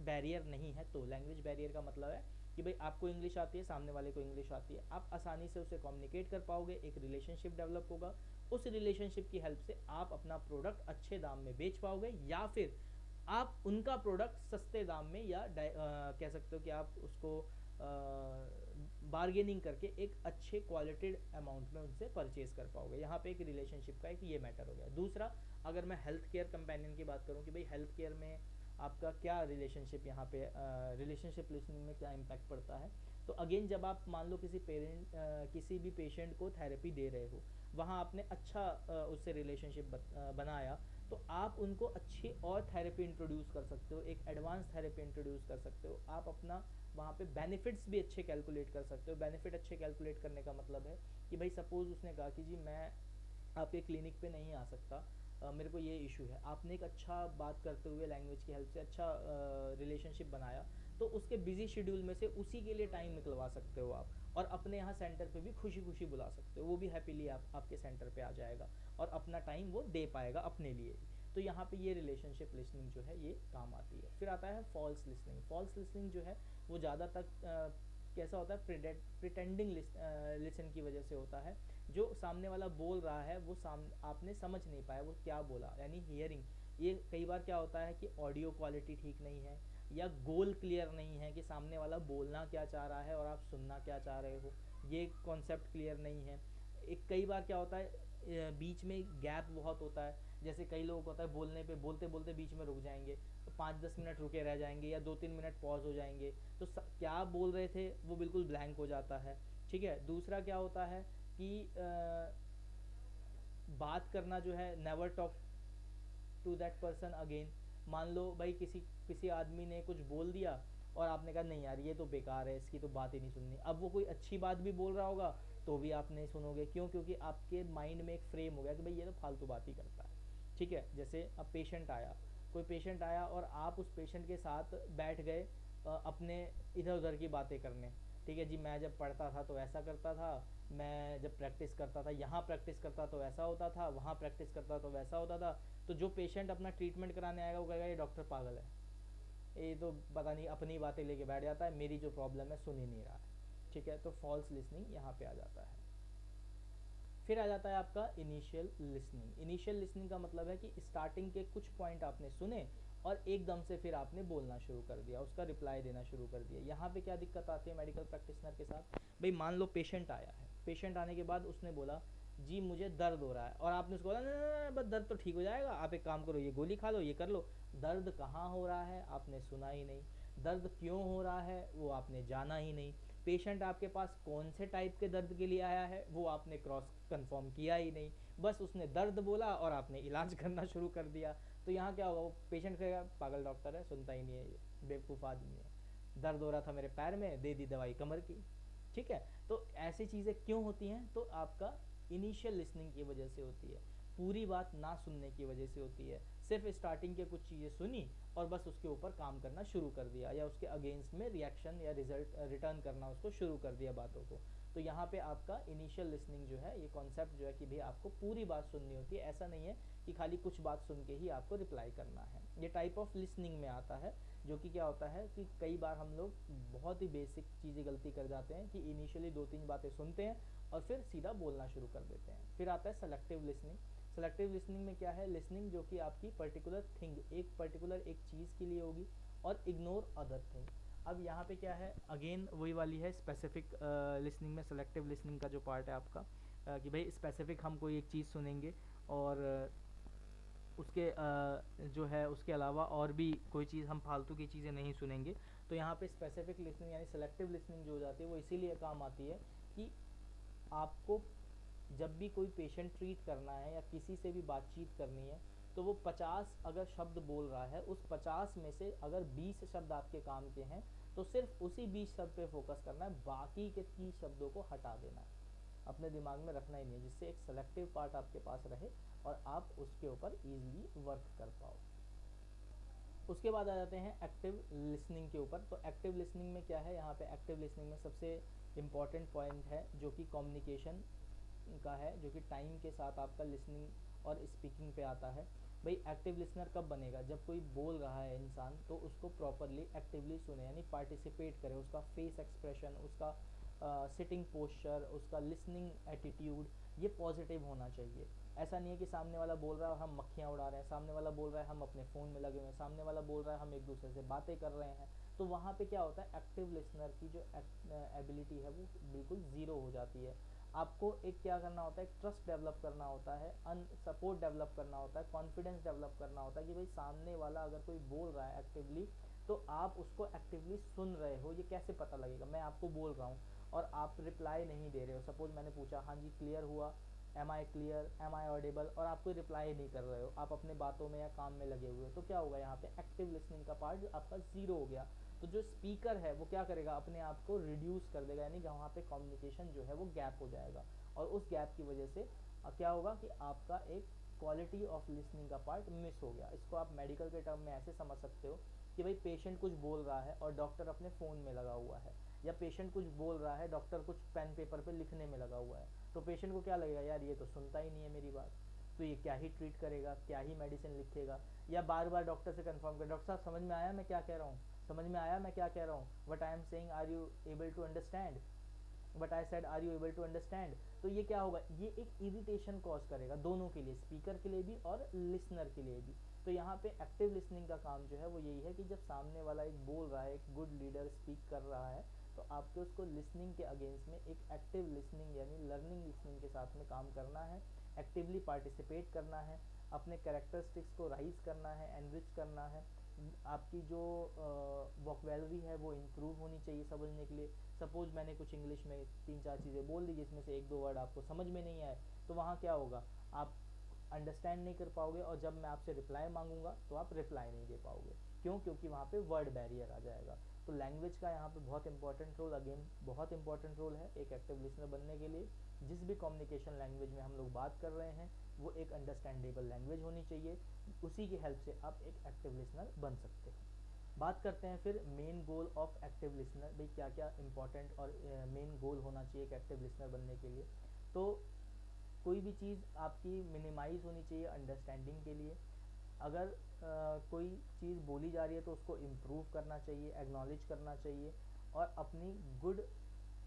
S1: बैरियर नहीं है तो, लैंग्वेज बैरियर का मतलब है कि भाई आपको इंग्लिश आती है, सामने वाले को इंग्लिश आती है, आप आसानी से उसे कम्युनिकेट कर पाओगे, एक रिलेशनशिप डेवलप होगा। उस रिलेशनशिप की हेल्प से आप अपना प्रोडक्ट अच्छे दाम में बेच पाओगे, या फिर आप उनका प्रोडक्ट सस्ते दाम में, या कह सकते हो कि आप उसको बार्गेनिंग करके एक अच्छे क्वालिटेड अमाउंट में उनसे परचेज कर पाओगे। यहाँ पे एक रिलेशनशिप का एक ये मैटर हो गया। दूसरा, अगर मैं हेल्थ केयर कंपेनियन की बात करूँ कि भाई हेल्थ केयर में आपका क्या रिलेशनशिप, यहाँ पे रिलेशनशिप लिसनिंग में क्या इम्पैक्ट पड़ता है, तो अगेन जब आप मान लो किसी भी पेशेंट को थेरेपी दे रहे हो, वहाँ आपने अच्छा उससे रिलेशनशिप बनाया, तो आप उनको अच्छी और थेरेपी इंट्रोड्यूस कर सकते हो, एक एडवांस थेरेपी इंट्रोड्यूस कर सकते हो। आप अपना वहाँ पे बेनिफिट्स भी अच्छे कैलकुलेट कर सकते हो। बेनिफिट अच्छे कैलकुलेट करने का मतलब है कि भाई सपोज़ उसने कहा कि जी मैं आपके क्लिनिक पे नहीं आ सकता, मेरे को ये इशू है। आपने एक अच्छा बात करते हुए लैंग्वेज की हेल्प से अच्छा रिलेशनशिप बनाया, तो उसके बिजी शेड्यूल में से उसी के लिए टाइम निकलवा सकते हो आप, और अपने यहाँ सेंटर पे भी खुशी खुशी बुला सकते हो, वो भी हैप्पीली आपके सेंटर पे आ जाएगा और अपना टाइम वो दे पाएगा अपने लिए ही। तो यहाँ पे ये रिलेशनशिप लिसनिंग जो है ये काम आती है। फिर आता है फॉल्स लिसनिंग। फॉल्स लिसनिंग जो है वो ज़्यादा तक कैसा होता है, प्रिटेंडिंग लिसन की वजह से होता है। जो सामने वाला बोल रहा है वो आपने समझ नहीं पाया वो क्या बोला, यानी हियरिंग। ये कई बार क्या होता है कि ऑडियो क्वालिटी ठीक नहीं है, या गोल क्लियर नहीं है कि सामने वाला बोलना क्या चाह रहा है और आप सुनना क्या चाह रहे हो, ये कॉन्सेप्ट क्लियर नहीं है। एक कई बार क्या होता है, बीच में गैप बहुत होता है। जैसे कई लोग होता है बोलने पे बोलते बोलते बीच में रुक जाएंगे, 5-10 मिनट रुके रह जाएंगे, या 2-3 मिनट पॉज हो जाएंगे, तो क्या बोल रहे थे वो बिल्कुल ब्लैंक हो जाता है। ठीक है। दूसरा क्या होता है कि बात करना जो है, never talk to that person again. मान लो भाई किसी किसी आदमी ने कुछ बोल दिया और आपने कहा नहीं यार ये तो बेकार है, इसकी तो बात ही नहीं सुननी। अब वो कोई अच्छी बात भी बोल रहा होगा तो भी आप नहीं सुनोगे। क्यों? क्योंकि आपके माइंड में एक फ्रेम हो गया कि भाई ये तो फालतू बात ही करता है। ठीक है। जैसे अब पेशेंट आया, कोई पेशेंट आया और आप उस पेशेंट के साथ बैठ गए अपने इधर उधर की बातें करने। ठीक है जी, मैं जब पढ़ता था तो ऐसा करता था, मैं जब प्रैक्टिस करता था यहाँ प्रैक्टिस करता तो ऐसा होता था, वहाँ प्रैक्टिस करता तो वैसा होता था। तो जो पेशेंट अपना ट्रीटमेंट कराने आएगा वो कहेगा ये डॉक्टर पागल है, ये तो पता नहीं अपनी बातें लेके बैठ जाता है, मेरी जो प्रॉब्लम है सुन ही नहीं रहा है। ठीक है। तो फॉल्स लिसनिंग यहाँ पे आ जाता है। फिर आ जाता है आपका इनिशियल लिसनिंग। इनिशियल लिसनिंग का मतलब है कि स्टार्टिंग के कुछ पॉइंट आपने सुने और एकदम से फिर आपने बोलना शुरू कर दिया, उसका रिप्लाई देना शुरू कर दिया। यहाँ पे क्या दिक्कत आती है मेडिकल प्रैक्टिशनर के साथ? भाई मान लो पेशेंट आया है, पेशेंट आने के बाद उसने बोला जी मुझे दर्द हो रहा है, और आपने उसको बोला ना बस दर्द तो ठीक हो जाएगा, आप एक काम करो ये गोली खा लो, ये कर लो। दर्द कहाँ हो रहा है आपने सुना ही नहीं, दर्द क्यों हो रहा है वो आपने जाना ही नहीं, पेशेंट आपके पास कौन से टाइप के दर्द के लिए आया है वो आपने क्रॉस कंफर्म किया ही नहीं, बस उसने दर्द बोला और आपने इलाज करना शुरू कर दिया। तो यहाँ क्या होगा, वो पेशेंट कहेगा पागल डॉक्टर है, सुनता ही नहीं है, ये बेवकूफ़ आदमी है, दर्द हो रहा था मेरे पैर में, दे दी दवाई कमर की। ठीक है, तो ऐसी चीज़ें क्यों होती हैं? तो आपका इनिशियल लिसनिंग की वजह से होती है, पूरी बात ना सुनने की वजह से होती है। सिर्फ स्टार्टिंग के कुछ चीज़ें सुनी और बस उसके ऊपर काम करना शुरू कर दिया, या उसके अगेंस्ट में रिएक्शन या रिजल्ट रिटर्न करना उसको शुरू कर दिया बातों को। तो यहाँ पे आपका इनिशियल लिसनिंग जो है, ये कॉन्सेप्ट जो है कि भाई आपको पूरी बात सुननी होती है, ऐसा नहीं है कि खाली कुछ बात सुन के ही आपको रिप्लाई करना है। ये टाइप ऑफ लिसनिंग में आता है, जो कि क्या होता है कि कई बार हम लोग बहुत ही बेसिक चीज़ें गलती कर जाते हैं कि इनिशियली 2-3 बातें सुनते हैं और फिर सीधा बोलना शुरू कर देते हैं। फिर आता है सेलेक्टिव लिसनिंग। सेलेक्टिव लिसनिंग में क्या है, लिसनिंग जो कि आपकी पर्टिकुलर थिंग, एक पर्टिकुलर एक चीज़ के लिए होगी, और इग्नोर अदर थिंग। अब यहाँ पे क्या है, अगेन वही वाली है स्पेसिफिक लिसनिंग में, सेलेक्टिव लिसनिंग का जो पार्ट है आपका, कि भाई स्पेसिफिक हम कोई एक चीज़ सुनेंगे और उसके जो है उसके अलावा और भी कोई चीज़, हम फालतू की चीज़ें नहीं सुनेंगे। तो यहाँ पे स्पेसिफिक लिसनिंग यानी सेलेक्टिव लिसनिंग जो हो जाती है वो इसीलिए काम आती है कि आपको जब भी कोई पेशेंट ट्रीट करना है या किसी से भी बातचीत करनी है, तो वो 50 अगर शब्द बोल रहा है, उस 50 में से अगर 20 शब्द आपके काम के हैं, तो सिर्फ उसी 20 शब्द पे फोकस करना है, बाकी के 30 शब्दों को हटा देना है, अपने दिमाग में रखना ही नहीं है, जिससे एक सेलेक्टिव पार्ट आपके पास रहे और आप उसके ऊपर ईजिली वर्क कर पाओ। उसके बाद आ जाते हैं एक्टिव लिसनिंग के ऊपर। तो एक्टिव लिसनिंग में क्या है, यहाँ पे एक्टिव लिसनिंग में सबसे इम्पॉर्टेंट पॉइंट है जो कि कम्युनिकेशन का है, जो कि टाइम के साथ आपका लिसनिंग और स्पीकिंग पे आता है। भाई एक्टिव लिसनर कब बनेगा, जब कोई बोल रहा है इंसान तो उसको प्रॉपरली एक्टिवली सुने, यानी पार्टिसिपेट करे, उसका फेस एक्सप्रेशन, उसका सिटिंग पोस्चर, उसका लिसनिंग एटीट्यूड, ये पॉजिटिव होना चाहिए। ऐसा नहीं है कि सामने वाला बोल रहा है और हम मक्खियाँ उड़ा रहे हैं, सामने वाला बोल रहा है हम अपने फ़ोन में लगे हुए हैं, सामने वाला बोल रहा है हम एक दूसरे से बातें कर रहे हैं, तो वहाँ पे क्या होता है, एक्टिव लिसनर की जो एबिलिटी है वो बिल्कुल ज़ीरो हो जाती है। आपको एक क्या करना होता है, एक ट्रस्ट डेवलप करना होता है, सपोर्ट डेवलप करना होता है, कॉन्फिडेंस डेवलप करना होता है कि भाई सामने वाला अगर कोई बोल रहा है एक्टिवली, तो आप उसको एक्टिवली सुन रहे हो। ये कैसे पता लगेगा, मैं आपको बोल रहा हूँ और आप रिप्लाई नहीं दे रहे हो, सपोज मैंने पूछा हाँ जी क्लियर हुआ, am I clear, am I audible, और आप कोई रिप्लाई नहीं कर रहे हो, आप अपने बातों में या काम में लगे हुए हो, तो क्या होगा, यहाँ पे एक्टिव लिसनिंग का पार्ट आपका ज़ीरो हो गया। तो जो स्पीकर है वो क्या करेगा, अपने आप को रिड्यूस कर देगा, यानी वहाँ पे कम्युनिकेशन जो है वो गैप हो जाएगा, और उस गैप की वजह से क्या होगा कि आपका एक क्वालिटी ऑफ लिसनिंग का पार्ट मिस हो गया। इसको आप मेडिकल के टर्म में ऐसे समझ सकते हो कि भाई पेशेंट कुछ बोल रहा है और डॉक्टर अपने फ़ोन में लगा हुआ है, या पेशेंट कुछ बोल रहा है, डॉक्टर कुछ पेन पेपर पे लिखने में लगा हुआ है, तो पेशेंट को क्या लगेगा, यार ये तो सुनता ही नहीं है मेरी बात, तो ये क्या ही ट्रीट करेगा, क्या ही मेडिसिन लिखेगा, या बार बार डॉक्टर से कंफर्म कर, डॉक्टर साहब समझ में आया मैं क्या कह रहा हूँ, समझ में आया मैं क्या कह रहा हूँ, what I am saying are you able to understand, but I said are you able to understand. तो ये क्या होगा, ये एक इरिटेशन कॉज करेगा दोनों के लिए, स्पीकर के लिए भी और लिसनर के लिए भी। तो यहाँ पे एक्टिव लिसनिंग का काम जो है वो यही है कि जब सामने वाला एक बोल रहा है, एक गुड लीडर स्पीक कर रहा है, तो आपको उसको लिसनिंग के अगेंस्ट में एक एक्टिव लिसनिंग यानी लर्निंग लिसनिंग के साथ में काम करना है, एक्टिवली पार्टिसिपेट करना है, अपने कैरेक्टरिस्टिक्स को राइज करना है, एनरिच करना है, आपकी जो वोकैबुलरी है वो इम्प्रूव होनी चाहिए समझने के लिए। सपोज मैंने कुछ इंग्लिश में 3-4 चीज़ें बोल दी जिसमें से 1-2 वर्ड आपको समझ में नहीं आए, तो वहाँ क्या होगा, आप अंडरस्टैंड नहीं कर पाओगे, और जब मैं आपसे रिप्लाई मांगूंगा तो आप रिप्लाई नहीं दे पाओगे। क्यों? क्योंकि वहाँ पे वर्ड बैरियर आ जाएगा। तो लैंग्वेज का यहाँ पे बहुत इंपॉर्टेंट रोल, अगेन बहुत इंपॉर्टेंट रोल है एक एक्टिव लिसनर बनने के लिए। जिस भी कम्युनिकेशन लैंग्वेज में हम लोग बात कर रहे हैं वो एक अंडरस्टैंडेबल लैंग्वेज होनी चाहिए, उसी की हेल्प से आप एक एक्टिव लिसनर बन सकते हो। बात करते हैं फिर main goal of active listener, भाई क्या क्या इंपॉर्टेंट और मेन गोल होना चाहिए एक एक्टिव लिसनर बनने के लिए। तो कोई भी चीज़ आपकी मिनिमाइज होनी चाहिए अंडरस्टैंडिंग के लिए। अगर कोई चीज़ बोली जा रही है तो उसको इम्प्रूव करना चाहिए, एक्नॉलेज करना चाहिए, और अपनी गुड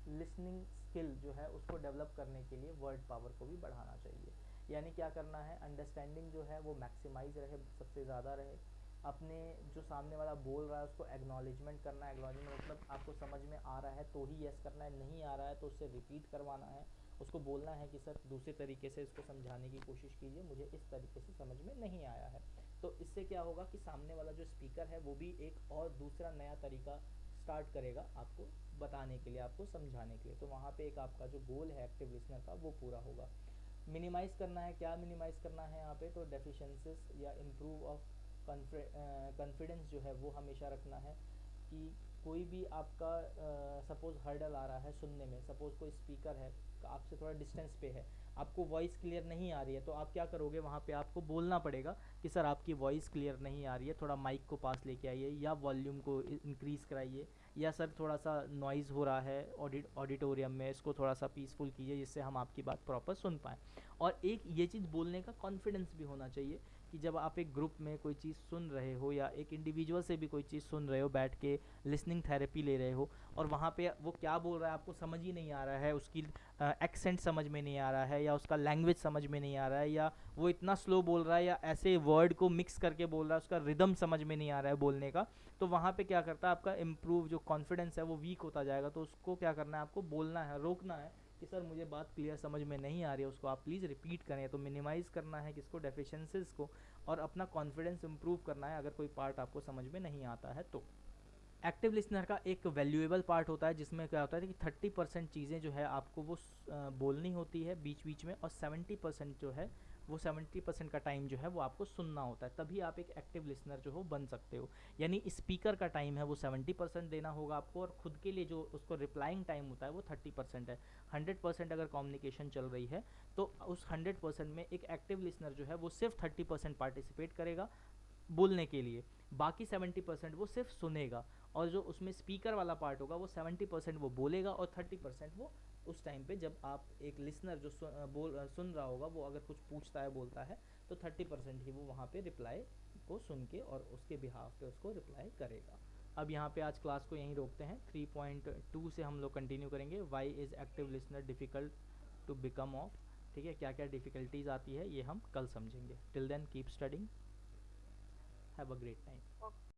S1: लिसनिंग स्किल जो है उसको डेवलप करने के लिए वर्ड पावर को भी बढ़ाना चाहिए। यानी क्या करना है, अंडरस्टैंडिंग जो है वो मैक्सिमाइज रहे, सबसे ज़्यादा रहे, अपने जो सामने वाला बोल रहा है उसको एक्नॉलेजमेंट करना है। एक्नॉलेजमेंट मतलब आपको समझ में आ रहा है तो ही यस करना है, नहीं आ रहा है तो उससे रिपीट करवाना है, उसको बोलना है कि सर दूसरे तरीके से इसको समझाने की कोशिश कीजिए, मुझे इस तरीके से समझ में नहीं आया है। तो इससे क्या होगा कि सामने वाला जो स्पीकर है वो भी एक और दूसरा नया तरीका स्टार्ट करेगा आपको बताने के लिए, आपको समझाने के लिए। तो वहाँ पे एक आपका जो गोल है एक्टिव लिसनर का वो पूरा होगा। मिनिमाइज़ करना है, क्या मिनिमाइज़ करना है यहाँ पे, तो डेफिशिएंसीज या इम्प्रूव ऑफ कॉन्फिडेंस जो है वो हमेशा रखना है कि कोई भी आपका सपोज़ हर्डल आ रहा है सुनने में, सपोज़ कोई स्पीकर है आपसे थोड़ा डिस्टेंस पे है, आपको वॉइस क्लियर नहीं आ रही है, तो आप क्या करोगे, वहाँ पे आपको बोलना पड़ेगा कि सर आपकी वॉइस क्लियर नहीं आ रही है, थोड़ा माइक को पास लेके आइए या वॉल्यूम को इंक्रीज़ कराइए, या सर थोड़ा सा नॉइज़ हो रहा है ऑडिटोरियम में, इसको थोड़ा सा पीसफुल कीजिए जिससे हम आपकी बात प्रॉपर सुन पाएँ। और एक ये चीज़ बोलने का कॉन्फिडेंस भी होना चाहिए कि जब आप एक ग्रुप में कोई चीज़ सुन रहे हो या एक इंडिविजुअल से भी कोई चीज़ सुन रहे हो, बैठ के लिसनिंग थेरेपी ले रहे हो, और वहाँ पे वो क्या बोल रहा है आपको समझ ही नहीं आ रहा है, उसकी एक्सेंट समझ में नहीं आ रहा है, या उसका लैंग्वेज समझ में नहीं आ रहा है, या वो इतना स्लो बोल रहा है, या ऐसे वर्ड को मिक्स करके बोल रहा है, उसका रिदम समझ में नहीं आ रहा है बोलने का, तो वहाँ पे क्या करता है आपका इम्प्रूव जो कॉन्फिडेंस है वो वीक होता जाएगा। तो उसको क्या करना है, आपको बोलना है, रोकना है कि सर मुझे बात क्लियर समझ में नहीं आ रही है, उसको आप प्लीज़ रिपीट करें। तो मिनिमाइज़ करना है किसको, डेफिशिएंसीज़ को, और अपना कॉन्फिडेंस इम्प्रूव करना है अगर कोई पार्ट आपको समझ में नहीं आता है तो। एक्टिव लिसनर का एक वैल्यूएबल पार्ट होता है जिसमें क्या होता है कि 30% चीज़ें जो है आपको वो बोलनी होती है बीच बीच में, और 70% जो है वो 70% का टाइम जो है वो आपको सुनना होता है, तभी आप एक एक्टिव लिसनर जो हो बन सकते हो। यानी स्पीकर का टाइम है वो 70% देना होगा आपको, और खुद के लिए जो उसको रिप्लाइंग टाइम होता है वो 30% है। 100% अगर कम्युनिकेशन चल रही है तो उस 100% में एक एक्टिव लिसनर जो है वो सिर्फ 30% पार्टिसिपेट करेगा बोलने के लिए, बाकी 70% वो सिर्फ सुनेगा। और जो उसमें स्पीकर वाला पार्ट होगा वो 70% वो बोलेगा, और 30% वो उस टाइम पे जब आप एक लिसनर जो सुन रहा होगा वो अगर कुछ पूछता है बोलता है तो 30% ही वो वहाँ पे रिप्लाई को सुन के और उसके बिहाफ पे उसको रिप्लाई करेगा। अब यहाँ पे आज क्लास को यहीं रोकते हैं। 3.2 से हम लोग कंटिन्यू करेंगे, why is active listener difficult to become off. ठीक है, क्या क्या डिफ़िकल्टीज आती है ये हम कल समझेंगे। Till then keep studying, have a great time.